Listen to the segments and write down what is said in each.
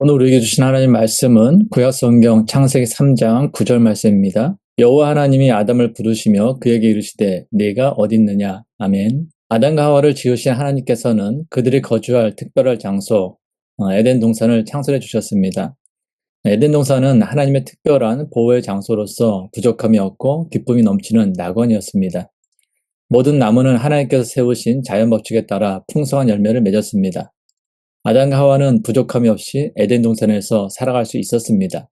오늘 우리에게 주신 하나님 말씀은 구약성경 창세기 3장 9절 말씀입니다. 여호와 하나님이 아담을 부르시며 그에게 이르시되 네가 어디 있느냐. 아멘. 아담과 하와를 지으신 하나님께서는 그들이 거주할 특별한 장소 에덴 동산을 창설해 주셨습니다. 에덴 동산은 하나님의 특별한 보호의 장소로서 부족함이 없고 기쁨이 넘치는 낙원이었습니다. 모든 나무는 하나님께서 세우신 자연 법칙에 따라 풍성한 열매를 맺었습니다. 아담과 하와는 부족함이 없이 에덴 동산에서 살아갈 수 있었습니다.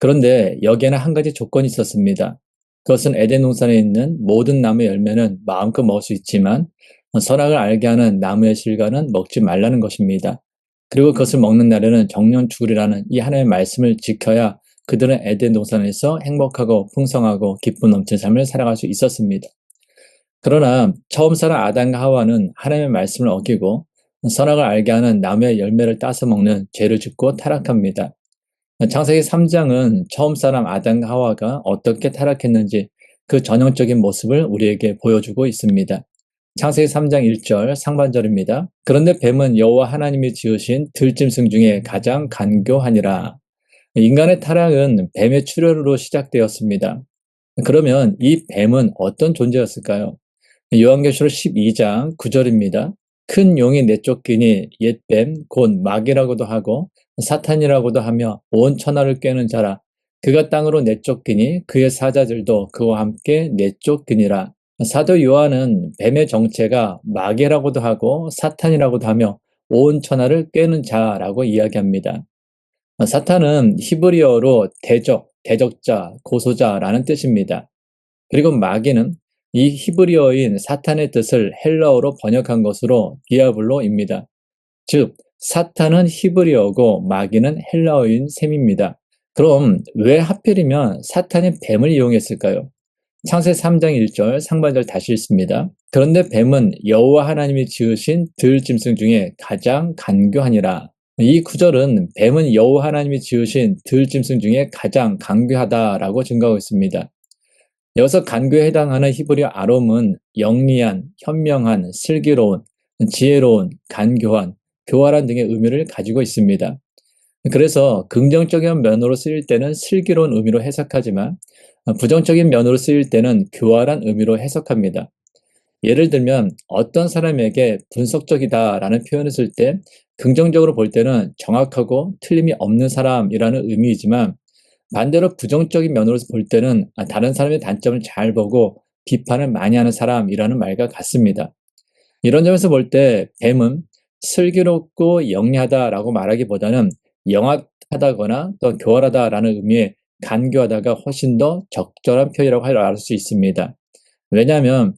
그런데 여기에는 한 가지 조건이 있었습니다. 그것은 에덴 동산에 있는 모든 나무의 열매는 마음껏 먹을 수 있지만 선악을 알게 하는 나무의 실과는 먹지 말라는 것입니다. 그리고 그것을 먹는 날에는 정령 죽으리라는 이 하나님의 말씀을 지켜야 그들은 에덴 동산에서 행복하고 풍성하고 기쁨 넘치는 삶을 살아갈 수 있었습니다. 그러나 처음 살아 아담과 하와는 하나님의 말씀을 어기고 선악을 알게 하는 나무의 열매를 따서 먹는 죄를 짓고 타락합니다. 창세기 3장은 처음 사람 아담과 하와가 어떻게 타락했는지 그 전형적인 모습을 우리에게 보여주고 있습니다. 창세기 3장 1절 상반절입니다. 그런데 뱀은 여호와 하나님이 지으신 들짐승 중에 가장 간교하니라. 인간의 타락은 뱀의 출현으로 시작되었습니다. 그러면 이 뱀은 어떤 존재였을까요? 요한계시록 12장 9절입니다. 큰 용이 내쫓기니 옛뱀 곧 마귀라고도 하고 사탄이라고도 하며 온 천하를 꿰는 자라. 그가 땅으로 내쫓기니 그의 사자들도 그와 함께 내쫓기니라. 사도 요한은 뱀의 정체가 마귀라고도 하고 사탄이라고도 하며 온 천하를 꿰는 자라고 이야기합니다. 사탄은 히브리어로 대적, 대적자, 고소자라는 뜻입니다. 그리고 마귀는 이 히브리어인 사탄의 뜻을 헬라어로 번역한 것으로 디아블로입니다. 즉, 사탄은 히브리어고 마귀는 헬라어인 셈입니다. 그럼 왜 하필이면 사탄이 뱀을 이용했을까요? 창세기 3장 1절 상반절 다시 읽습니다. 그런데 뱀은 여호와 하나님이 지으신 들짐승 중에 가장 간교하니라. 이 구절은 뱀은 여호와 하나님이 지으신 들짐승 중에 가장 간교하다라고 증거하고 있습니다. 여기서 간교에 해당하는 히브리어 아롬은 영리한, 현명한, 슬기로운, 지혜로운, 간교한, 교활한 등의 의미를 가지고 있습니다. 그래서 긍정적인 면으로 쓰일 때는 슬기로운 의미로 해석하지만 부정적인 면으로 쓰일 때는 교활한 의미로 해석합니다. 예를 들면 어떤 사람에게 분석적이다라는 표현을 쓸 때 긍정적으로 볼 때는 정확하고 틀림이 없는 사람이라는 의미이지만 반대로 부정적인 면으로 볼 때는 다른 사람의 단점을 잘 보고 비판을 많이 하는 사람이라는 말과 같습니다. 이런 점에서 볼 때 뱀은 슬기롭고 영리하다라고 말하기보다는 영악하다거나 또 교활하다라는 의미의 간교하다가 훨씬 더 적절한 표현이라고 알 수 있습니다. 왜냐하면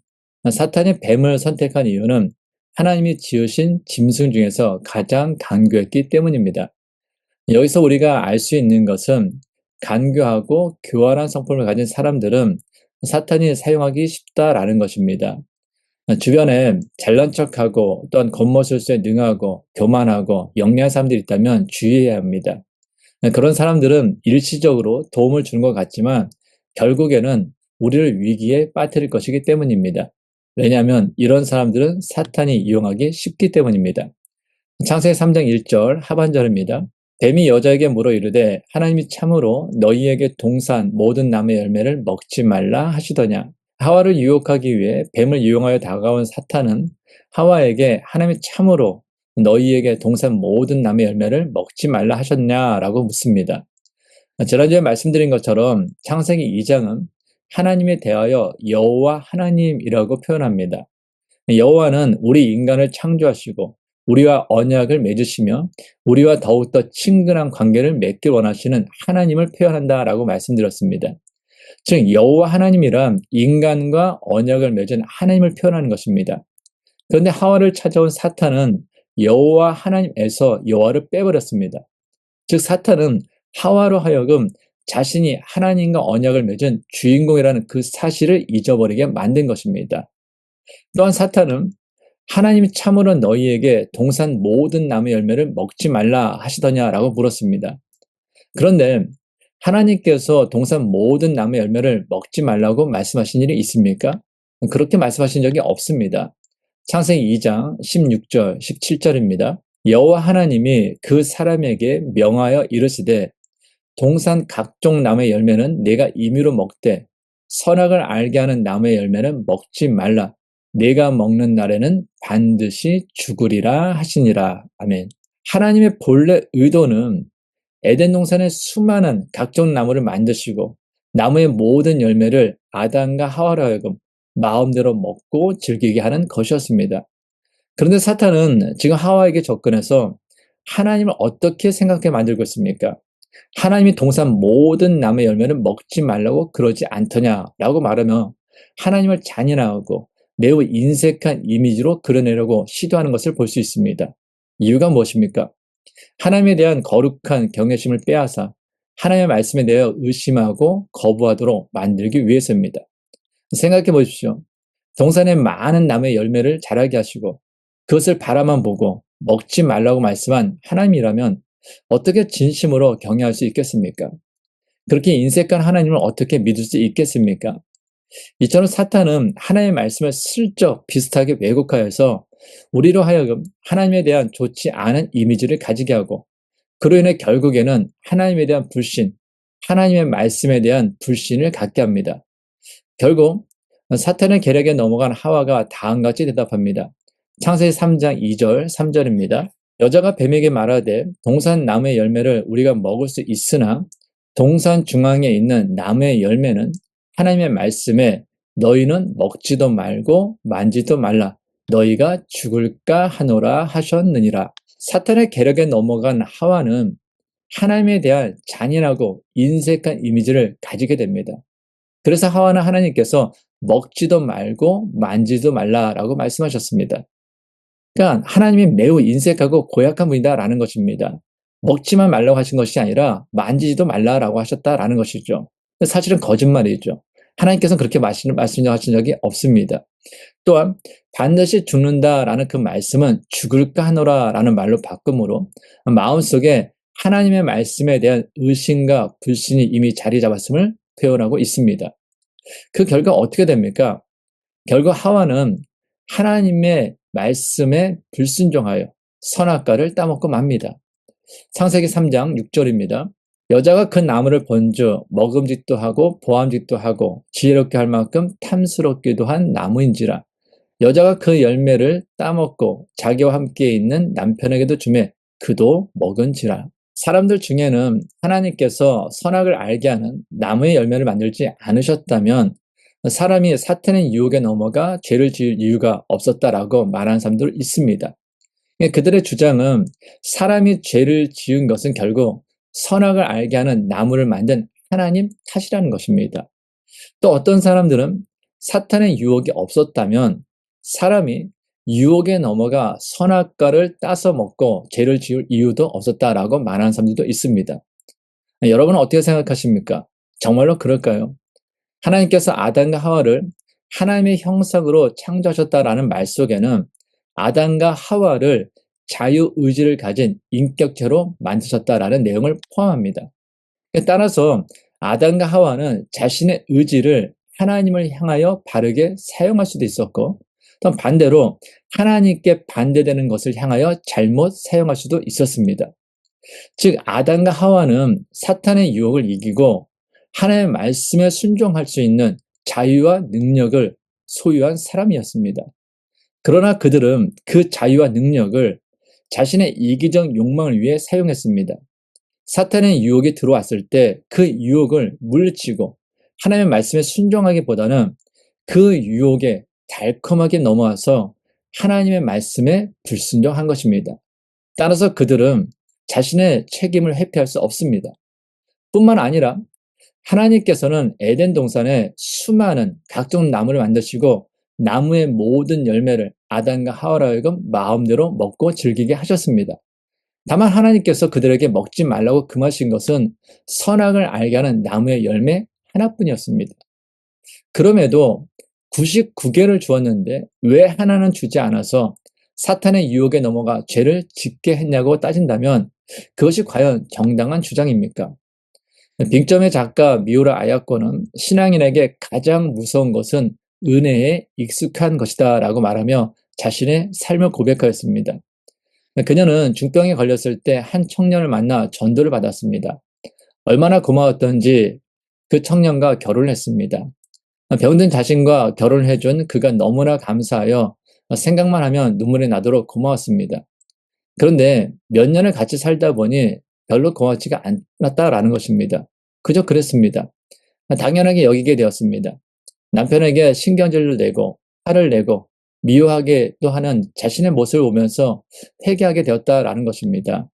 사탄이 뱀을 선택한 이유는 하나님이 지으신 짐승 중에서 가장 간교했기 때문입니다. 여기서 우리가 알 수 있는 것은 간교하고 교활한 성품을 가진 사람들은 사탄이 사용하기 쉽다라는 것입니다. 주변에 잘난 척하고 또한 겉모술수에 능하고 교만하고 영리한 사람들이 있다면 주의해야 합니다. 그런 사람들은 일시적으로 도움을 주는 것 같지만 결국에는 우리를 위기에 빠뜨릴 것이기 때문입니다. 왜냐하면 이런 사람들은 사탄이 이용하기 쉽기 때문입니다. 창세기 3장 1절 하반절입니다. 뱀이 여자에게 물어 이르되 하나님이 참으로 너희에게 동산 모든 나무의 열매를 먹지 말라 하시더냐. 하와를 유혹하기 위해 뱀을 이용하여 다가온 사탄은 하와에게 하나님이 참으로 너희에게 동산 모든 나무의 열매를 먹지 말라 하셨냐라고 묻습니다. 지난주에 말씀드린 것처럼 창세기 2장은 하나님에 대하여 여호와 하나님이라고 표현합니다. 여호와는 우리 인간을 창조하시고 우리와 언약을 맺으시며 우리와 더욱더 친근한 관계를 맺길 원하시는 하나님을 표현한다라고 말씀드렸습니다. 즉 여호와 하나님이란 인간과 언약을 맺은 하나님을 표현하는 것입니다. 그런데 하와를 찾아온 사탄은 여호와 하나님에서 여호와를 빼버렸습니다. 즉 사탄은 하와로 하여금 자신이 하나님과 언약을 맺은 주인공이라는 그 사실을 잊어버리게 만든 것입니다. 또한 사탄은 하나님이 참으로 너희에게 동산 모든 나무 열매를 먹지 말라 하시더냐라고 물었습니다. 그런데 하나님께서 동산 모든 나무 열매를 먹지 말라고 말씀하신 일이 있습니까? 그렇게 말씀하신 적이 없습니다. 창세기 2장 16절, 17절입니다. 여호와 하나님이 그 사람에게 명하여 이르시되 동산 각종 나무의 열매는 내가 임의로 먹되 선악을 알게 하는 나무의 열매는 먹지 말라. 내가 먹는 날에는 반드시 죽으리라 하시니라. 아멘. 하나님의 본래 의도는 에덴 동산에 수많은 각종 나무를 만드시고 나무의 모든 열매를 아담과 하와로 하여금 마음대로 먹고 즐기게 하는 것이었습니다. 그런데 사탄은 지금 하와에게 접근해서 하나님을 어떻게 생각해 만들고 있습니까? 하나님이 동산 모든 나무의 열매는 먹지 말라고 그러지 않더냐라고 말하며 하나님을 잔인하고 매우 인색한 이미지로 그려내려고 시도하는 것을 볼 수 있습니다. 이유가 무엇입니까? 하나님에 대한 거룩한 경외심을 빼앗아 하나님의 말씀에 대하여 의심하고 거부하도록 만들기 위해서입니다. 생각해 보십시오. 동산에 많은 나무의 열매를 자라게 하시고 그것을 바라만 보고 먹지 말라고 말씀한 하나님이라면 어떻게 진심으로 경외할 수 있겠습니까? 그렇게 인색한 하나님을 어떻게 믿을 수 있겠습니까? 이처럼 사탄은 하나님의 말씀을 슬쩍 비슷하게 왜곡하여서 우리로 하여금 하나님에 대한 좋지 않은 이미지를 가지게 하고 그로 인해 결국에는 하나님에 대한 불신, 하나님의 말씀에 대한 불신을 갖게 합니다. 결국 사탄의 계략에 넘어간 하와가 다음과 같이 대답합니다. 창세기 3장 2절, 3절입니다. 여자가 뱀에게 말하되 동산 나무의 열매를 우리가 먹을 수 있으나 동산 중앙에 있는 나무의 열매는 하나님의 말씀에 너희는 먹지도 말고 만지도 말라. 너희가 죽을까 하노라 하셨느니라. 사탄의 계략에 넘어간 하와는 하나님에 대한 잔인하고 인색한 이미지를 가지게 됩니다. 그래서 하와는 하나님께서 먹지도 말고 만지도 말라라고 말씀하셨습니다. 그러니까 하나님이 매우 인색하고 고약한 분이다라는 것입니다. 먹지만 말라고 하신 것이 아니라 만지지도 말라라고 하셨다라는 것이죠. 사실은 거짓말이죠. 하나님께서는 그렇게 말씀하신 적이 없습니다. 또한 반드시 죽는다라는 그 말씀은 죽을까 하노라라는 말로 바꿈으로 마음속에 하나님의 말씀에 대한 의심과 불신이 이미 자리 잡았음을 표현하고 있습니다. 그 결과 어떻게 됩니까? 결국 하와는 하나님의 말씀에 불순종하여 선악과를 따먹고 맙니다. 창세기 3장 6절입니다. 여자가 그 나무를 본즉 먹음직도 하고 보암직도 하고 지혜롭게 할 만큼 탐스럽기도 한 나무인지라. 여자가 그 열매를 따먹고 자기와 함께 있는 남편에게도 주매 그도 먹은지라. 사람들 중에는 하나님께서 선악을 알게 하는 나무의 열매를 만들지 않으셨다면 사람이 사탄의 유혹에 넘어가 죄를 지을 이유가 없었다라고 말하는 사람들 있습니다. 그들의 주장은 사람이 죄를 지은 것은 결국 선악을 알게 하는 나무를 만든 하나님 탓이라는 것입니다. 또 어떤 사람들은 사탄의 유혹이 없었다면 사람이 유혹에 넘어가 선악과를 따서 먹고 죄를 지을 이유도 없었다라고 말하는 사람들도 있습니다. 여러분은 어떻게 생각하십니까? 정말로 그럴까요? 하나님께서 아담과 하와를 하나님의 형상으로 창조하셨다라는 말 속에는 아담과 하와를 자유의지를 가진 인격체로 만드셨다라는 내용을 포함합니다. 따라서 아담과 하와는 자신의 의지를 하나님을 향하여 바르게 사용할 수도 있었고 또 반대로 하나님께 반대되는 것을 향하여 잘못 사용할 수도 있었습니다. 즉 아담과 하와는 사탄의 유혹을 이기고 하나님의 말씀에 순종할 수 있는 자유와 능력을 소유한 사람이었습니다. 그러나 그들은 그 자유와 능력을 자신의 이기적 욕망을 위해 사용했습니다. 사탄의 유혹이 들어왔을 때 그 유혹을 물리치고 하나님의 말씀에 순종하기보다는 그 유혹에 달콤하게 넘어와서 하나님의 말씀에 불순종한 것입니다. 따라서 그들은 자신의 책임을 회피할 수 없습니다. 뿐만 아니라 하나님께서는 에덴 동산에 수많은 각종 나무를 만드시고 나무의 모든 열매를 아담과 하와로 하여금 마음대로 먹고 즐기게 하셨습니다. 다만 하나님께서 그들에게 먹지 말라고 금하신 것은 선악을 알게 하는 나무의 열매 하나뿐이었습니다. 그럼에도 99개를 주었는데 왜 하나는 주지 않아서 사탄의 유혹에 넘어가 죄를 짓게 했냐고 따진다면 그것이 과연 정당한 주장입니까? 빅점의 작가 미우라 아야코는 신앙인에게 가장 무서운 것은 은혜에 익숙한 것이다 라고 말하며 자신의 삶을 고백하였습니다. 그녀는 중병에 걸렸을 때 한 청년을 만나 전도를 받았습니다. 얼마나 고마웠던지 그 청년과 결혼을 했습니다. 병든 자신과 결혼을 해준 그가 너무나 감사하여 생각만 하면 눈물이 나도록 고마웠습니다. 그런데 몇 년을 같이 살다 보니 별로 고맙지가 않았다라는 것입니다. 그저 그랬습니다. 당연하게 여기게 되었습니다. 남편에게 신경질을 내고 화를 내고 미워하게도 하는 자신의 모습을 보면서 회개하게 되었다라는 것입니다.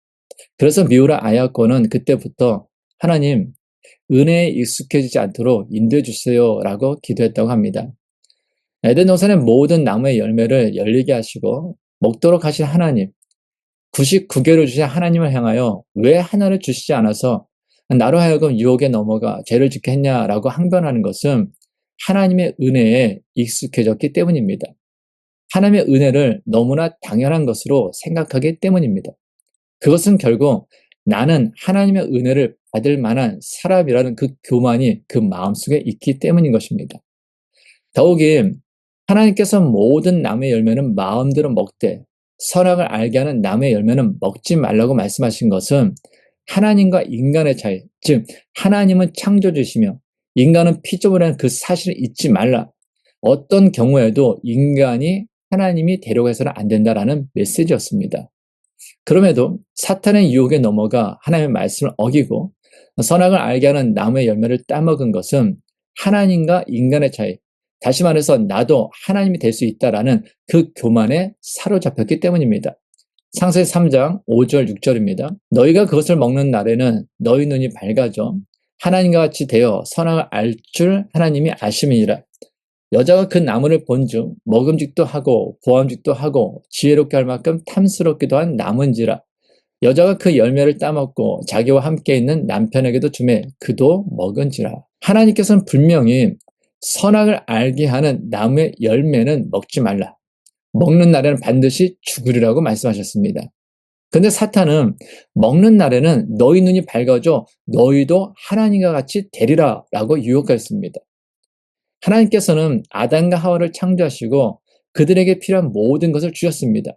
그래서 미우라 아야코는 그때부터 하나님, 은혜에 익숙해지지 않도록 인도해 주세요라고 기도했다고 합니다. 에덴 동산의 모든 나무의 열매를 열리게 하시고 먹도록 하신 하나님, 99개를 주신 하나님을 향하여 왜 하나를 주시지 않아서 나로 하여금 유혹에 넘어가 죄를 짓게 했냐라고 항변하는 것은 하나님의 은혜에 익숙해졌기 때문입니다. 하나님의 은혜를 너무나 당연한 것으로 생각하기 때문입니다. 그것은 결국 나는 하나님의 은혜를 받을 만한 사람이라는 그 교만이 그 마음속에 있기 때문인 것입니다. 더욱이 하나님께서 모든 나무의 열매는 마음대로 먹되 선악을 알게 하는 나무의 열매는 먹지 말라고 말씀하신 것은 하나님과 인간의 차이, 즉 하나님은 창조주시며 인간은 피조물이라는 그 사실을 잊지 말라. 어떤 경우에도 인간이 하나님이 되려고 해서는 안 된다라는 메시지였습니다. 그럼에도 사탄의 유혹에 넘어가 하나님의 말씀을 어기고 선악을 알게 하는 나무의 열매를 따먹은 것은 하나님과 인간의 차이, 다시 말해서 나도 하나님이 될 수 있다라는 그 교만에 사로잡혔기 때문입니다. 창세기 3장 5절 6절입니다. 너희가 그것을 먹는 날에는 너희 눈이 밝아져 하나님과 같이 되어 선악을 알 줄 하나님이 아심이니라. 여자가 그 나무를 본즉 먹음직도 하고 보암직도 하고 지혜롭게 할 만큼 탐스럽기도 한 나무인지라. 여자가 그 열매를 따먹고 자기와 함께 있는 남편에게도 주매 그도 먹은지라. 하나님께서는 분명히 선악을 알게 하는 나무의 열매는 먹지 말라. 먹는 날에는 반드시 죽으리라고 말씀하셨습니다. 근데 사탄은 먹는 날에는 너희 눈이 밝아져 너희도 하나님과 같이 되리라 라고 유혹했습니다. 하나님께서는 아담과 하와를 창조하시고 그들에게 필요한 모든 것을 주셨습니다.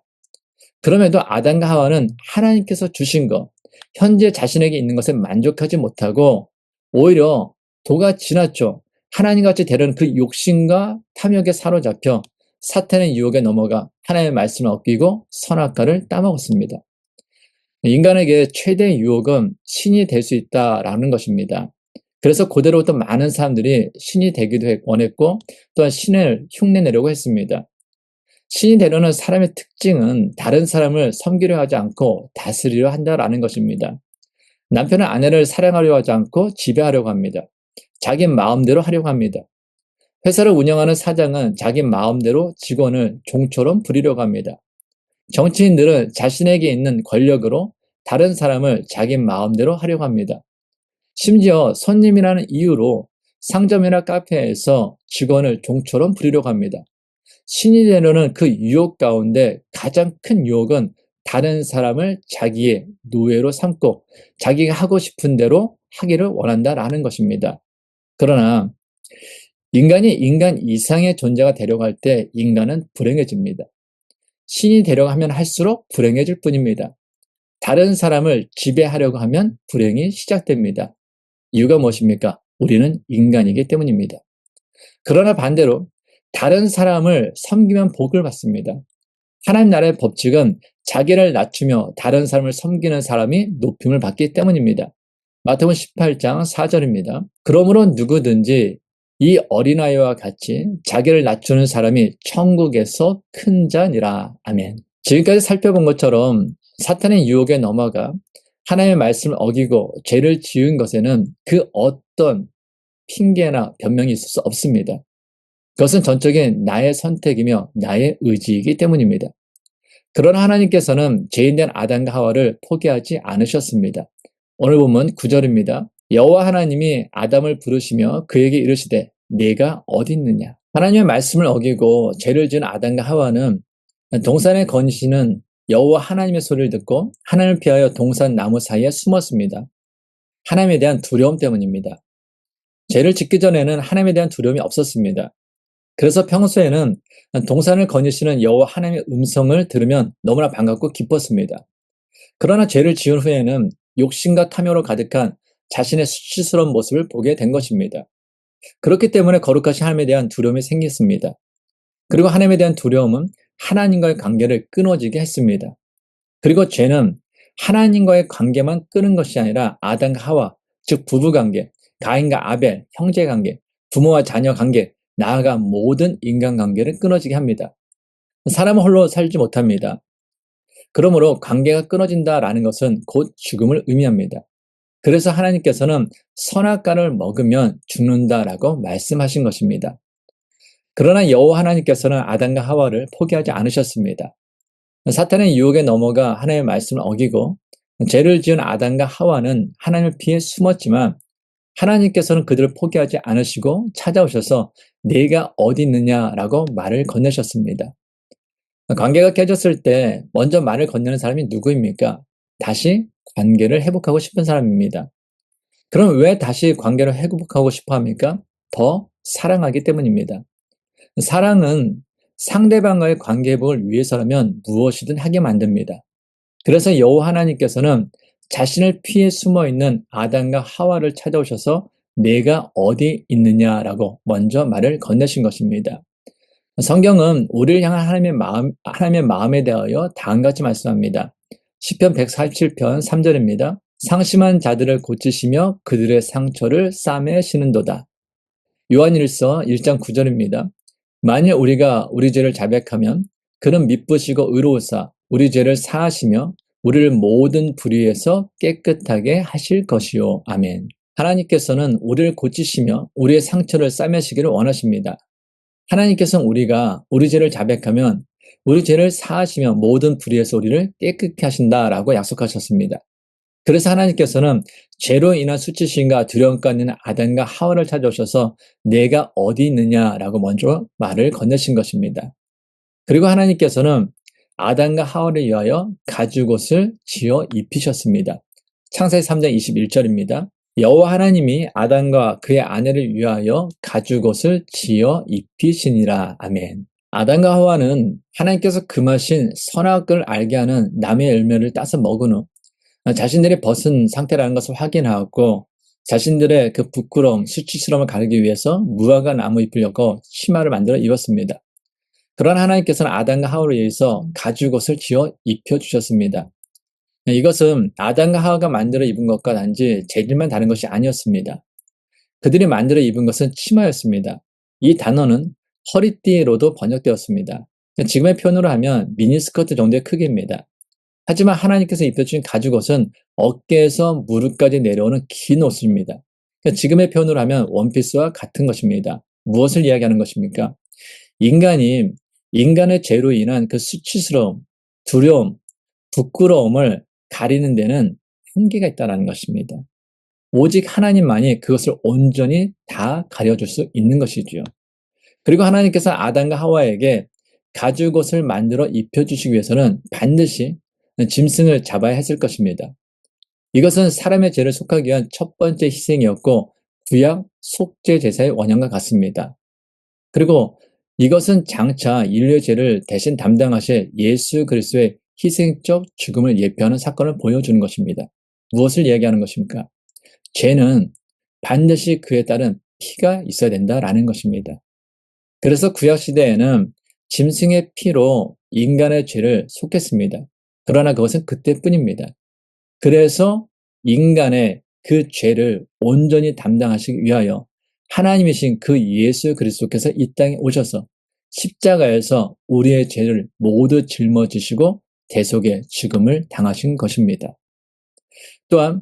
그럼에도 아담과 하와는 하나님께서 주신 것, 현재 자신에게 있는 것에 만족하지 못하고 오히려 도가 지났죠. 하나님같이 되려는 그 욕심과 탐욕에 사로잡혀 사탄의 유혹에 넘어가 하나님의 말씀을 어기고 선악과를 따먹었습니다. 인간에게 최대의 유혹은 신이 될 수 있다라는 것입니다. 그래서 고대로부터 많은 사람들이 신이 되기도 원했고 또한 신을 흉내내려고 했습니다. 신이 되려는 사람의 특징은 다른 사람을 섬기려 하지 않고 다스리려 한다라는 것입니다. 남편은 아내를 사랑하려 하지 않고 지배하려고 합니다. 자기 마음대로 하려고 합니다. 회사를 운영하는 사장은 자기 마음대로 직원을 종처럼 부리려고 합니다. 정치인들은 자신에게 있는 권력으로 다른 사람을 자기 마음대로 하려고 합니다. 심지어 손님이라는 이유로 상점이나 카페에서 직원을 종처럼 부리려고 합니다. 신이 되려는 그 유혹 가운데 가장 큰 유혹은 다른 사람을 자기의 노예로 삼고 자기가 하고 싶은 대로 하기를 원한다라는 것입니다. 그러나 인간이 인간 이상의 존재가 되려고 할 때 인간은 불행해집니다. 신이 되려고 하면 할수록 불행해질 뿐입니다. 다른 사람을 지배하려고 하면 불행이 시작됩니다. 이유가 무엇입니까? 우리는 인간이기 때문입니다. 그러나 반대로 다른 사람을 섬기면 복을 받습니다. 하나님 나라의 법칙은 자기를 낮추며 다른 사람을 섬기는 사람이 높임을 받기 때문입니다. 마태복음 18장 4절입니다. 그러므로 누구든지 이 어린아이와 같이 자기를 낮추는 사람이 천국에서 큰 자니라. 아멘. 지금까지 살펴본 것처럼 사탄의 유혹에 넘어가 하나님의 말씀을 어기고 죄를 지은 것에는 그 어떤 핑계나 변명이 있을 수 없습니다. 그것은 전적인 나의 선택이며 나의 의지이기 때문입니다. 그러나 하나님께서는 죄인된 아담과 하와를 포기하지 않으셨습니다. 오늘 본문 9절입니다. 여호와 하나님이 아담을 부르시며 그에게 이르시되 네가 어디 있느냐. 하나님의 말씀을 어기고 죄를 지은 아담과 하와는 동산의 건시는 여호와 하나님의 소리를 듣고 하나님을 피하여 동산 나무 사이에 숨었습니다. 하나님에 대한 두려움 때문입니다. 죄를 짓기 전에는 하나님에 대한 두려움이 없었습니다. 그래서 평소에는 동산을 거니시는 여호와 하나님의 음성을 들으면 너무나 반갑고 기뻤습니다. 그러나 죄를 지은 후에는 욕심과 탐욕으로 가득한 자신의 수치스러운 모습을 보게 된 것입니다. 그렇기 때문에 거룩하신 하나님에 대한 두려움이 생겼습니다. 그리고 하나님에 대한 두려움은 하나님과의 관계를 끊어지게 했습니다. 그리고 죄는 하나님과의 관계만 끊은 것이 아니라 아담과 하와, 즉 부부관계, 가인과 아벨, 형제관계, 부모와 자녀 관계, 나아가 모든 인간관계를 끊어지게 합니다. 사람은 홀로 살지 못합니다. 그러므로 관계가 끊어진다라는 것은 곧 죽음을 의미합니다. 그래서 하나님께서는 선악과를 먹으면 죽는다라고 말씀하신 것입니다. 그러나 여호와 하나님께서는 아담과 하와를 포기하지 않으셨습니다. 사탄의 유혹에 넘어가 하나님의 말씀을 어기고 죄를 지은 아담과 하와는 하나님을 피해 숨었지만 하나님께서는 그들을 포기하지 않으시고 찾아오셔서 네가 어디 있느냐라고 말을 건네셨습니다. 관계가 깨졌을 때 먼저 말을 건네는 사람이 누구입니까? 다시 관계를 회복하고 싶은 사람입니다. 그럼 왜 다시 관계를 회복하고 싶어 합니까? 더 사랑하기 때문입니다. 사랑은 상대방과의 관계 회복을 위해서라면 무엇이든 하게 만듭니다. 그래서 여호와 하나님께서는 자신을 피해 숨어 있는 아담과 하와를 찾아오셔서 내가 어디 있느냐라고 먼저 말을 건네신 것입니다. 성경은 우리를 향한 하나님의 마음에 대하여 다음같이 말씀합니다. 시편 147편 3절입니다. 상심한 자들을 고치시며 그들의 상처를 싸매시는도다. 요한일서 1장 9절입니다. 만일 우리가 우리 죄를 자백하면 그는 미쁘시고 의로우사 우리 죄를 사하시며 우리를 모든 불의에서 깨끗하게 하실 것이요. 아멘. 하나님께서는 우리를 고치시며 우리의 상처를 싸매시기를 원하십니다. 하나님께서는 우리가 우리 죄를 자백하면 우리 죄를 사하시며 모든 불의에서 우리를 깨끗게 하신다라고 약속하셨습니다. 그래서 하나님께서는 죄로 인한 수치심과 두려움 가운데 있는 아담과 하와를 찾아오셔서 내가 어디 있느냐라고 먼저 말을 건네신 것입니다. 그리고 하나님께서는 아담과 하와를 위하여 가죽옷을 지어 입히셨습니다. 창세기 3장 21절입니다. 여호와 하나님이 아담과 그의 아내를 위하여 가죽옷을 지어 입히시니라. 아멘. 아담과 하와는 하나님께서 금하신 선악을 알게 하는 나무의 열매를 따서 먹은 후 자신들이 벗은 상태라는 것을 확인하고 자신들의 그 부끄러움, 수치스러움을 가리기 위해서 무화과 나무 잎을 엮어 치마를 만들어 입었습니다. 그러나 하나님께서는 아담과 하와를 위해서 가죽옷을 지어 입혀주셨습니다. 이것은 아담과 하와가 만들어 입은 것과 단지 재질만 다른 것이 아니었습니다. 그들이 만들어 입은 것은 치마였습니다. 이 단어는 허리띠로도 번역되었습니다. 지금의 표현으로 하면 미니스커트 정도의 크기입니다. 하지만 하나님께서 입혀주신 가죽옷은 어깨에서 무릎까지 내려오는 긴 옷입니다. 지금의 표현으로 하면 원피스와 같은 것입니다. 무엇을 이야기하는 것입니까? 인간의 죄로 인한 그 수치스러움, 두려움, 부끄러움을 가리는 데는 한계가 있다는 것입니다. 오직 하나님만이 그것을 온전히 다 가려줄 수 있는 것이지요. 그리고 하나님께서 아담과 하와에게 가죽옷을 만들어 입혀주시기 위해서는 반드시 짐승을 잡아야 했을 것입니다. 이것은 사람의 죄를 속하기 위한 첫 번째 희생이었고 구약 속죄 제사의 원형과 같습니다. 그리고 이것은 장차 인류의 죄를 대신 담당하실 예수 그리스도의 희생적 죽음을 예표하는 사건을 보여주는 것입니다. 무엇을 이야기하는 것입니까? 죄는 반드시 그에 따른 피가 있어야 된다라는 것입니다. 그래서 구약 시대에는 짐승의 피로 인간의 죄를 속했습니다. 그러나 그것은 그때뿐입니다. 그래서 인간의 그 죄를 온전히 담당하시기 위하여 하나님이신 그 예수 그리스도께서 이 땅에 오셔서 십자가에서 우리의 죄를 모두 짊어지시고 대속의 죽음을 당하신 것입니다. 또한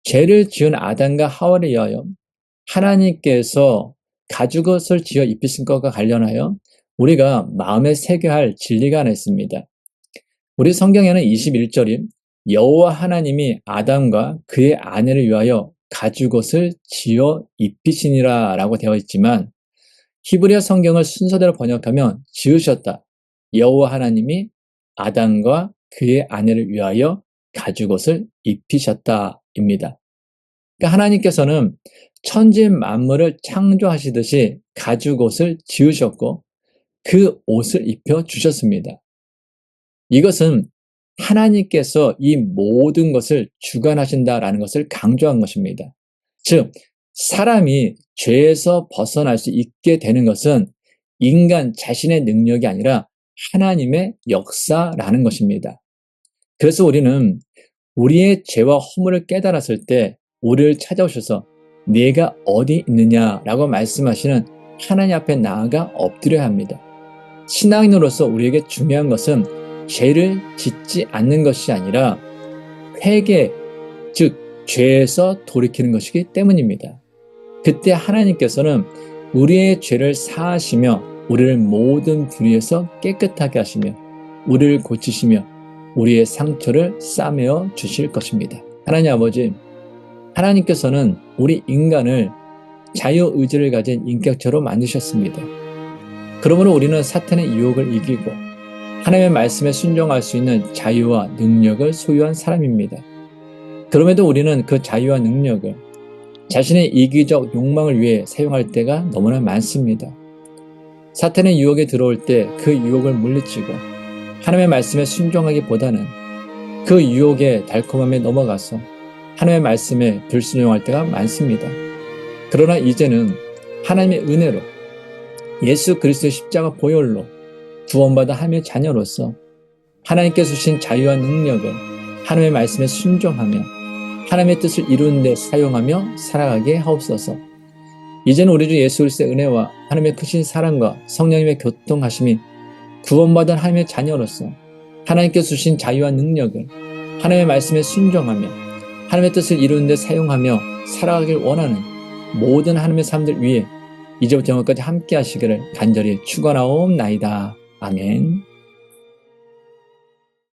죄를 지은 아담과 하와를 위하여 하나님께서 가죽옷을 지어 입히신 것과 관련하여 우리가 마음에 새겨야 할 진리가 하나 있습니다. 우리 성경에는 21절이 여호와 하나님이 아담과 그의 아내를 위하여 가죽옷을 지어 입히시니라 라고 되어 있지만 히브리어 성경을 순서대로 번역하면 지으셨다. 여호와 하나님이 아담과 그의 아내를 위하여 가죽옷을 입히셨다입니다. 그러니까 하나님께서는 천지 만물을 창조하시듯이 가죽옷을 지으셨고 그 옷을 입혀 주셨습니다. 이것은 하나님께서 이 모든 것을 주관하신다라는 것을 강조한 것입니다. 즉, 사람이 죄에서 벗어날 수 있게 되는 것은 인간 자신의 능력이 아니라 하나님의 역사라는 것입니다. 그래서 우리는 우리의 죄와 허물을 깨달았을 때 우리를 찾아오셔서 네가 어디 있느냐라고 말씀하시는 하나님 앞에 나아가 엎드려야 합니다. 신앙인으로서 우리에게 중요한 것은 죄를 짓지 않는 것이 아니라 회개, 즉 죄에서 돌이키는 것이기 때문입니다. 그때 하나님께서는 우리의 죄를 사하시며 우리를 모든 불의에서 깨끗하게 하시며 우리를 고치시며 우리의 상처를 싸매어 주실 것입니다. 하나님 아버지, 하나님께서는 우리 인간을 자유의지를 가진 인격체로 만드셨습니다. 그러므로 우리는 사탄의 유혹을 이기고 하나님의 말씀에 순종할 수 있는 자유와 능력을 소유한 사람입니다. 그럼에도 우리는 그 자유와 능력을 자신의 이기적 욕망을 위해 사용할 때가 너무나 많습니다. 사탄의 유혹에 들어올 때 그 유혹을 물리치고 하나님의 말씀에 순종하기보다는 그 유혹의 달콤함에 넘어가서 하나님의 말씀에 불순종할 때가 많습니다. 그러나 이제는 하나님의 은혜로 예수 그리스도의 십자가 보혈로 구원받아 하나님의 자녀로서 하나님께서 주신 자유와 능력을 하나님의 말씀에 순종하며 하나님의 뜻을 이루는 데 사용하며 살아가게 하옵소서. 이제는 우리 주 예수 그리스도의 은혜와 하나님의 크신 사랑과 성령님의 교통하심이 구원받은 하나님의 자녀로서 하나님께서 주신 자유와 능력을 하나님의 말씀에 순종하며 하나님의 뜻을 이루는 데 사용하며 살아가길 원하는 모든 하나님의 사람들 위해 이제부터 영원까지 함께 하시기를 간절히 축원하옵나이다. 아멘.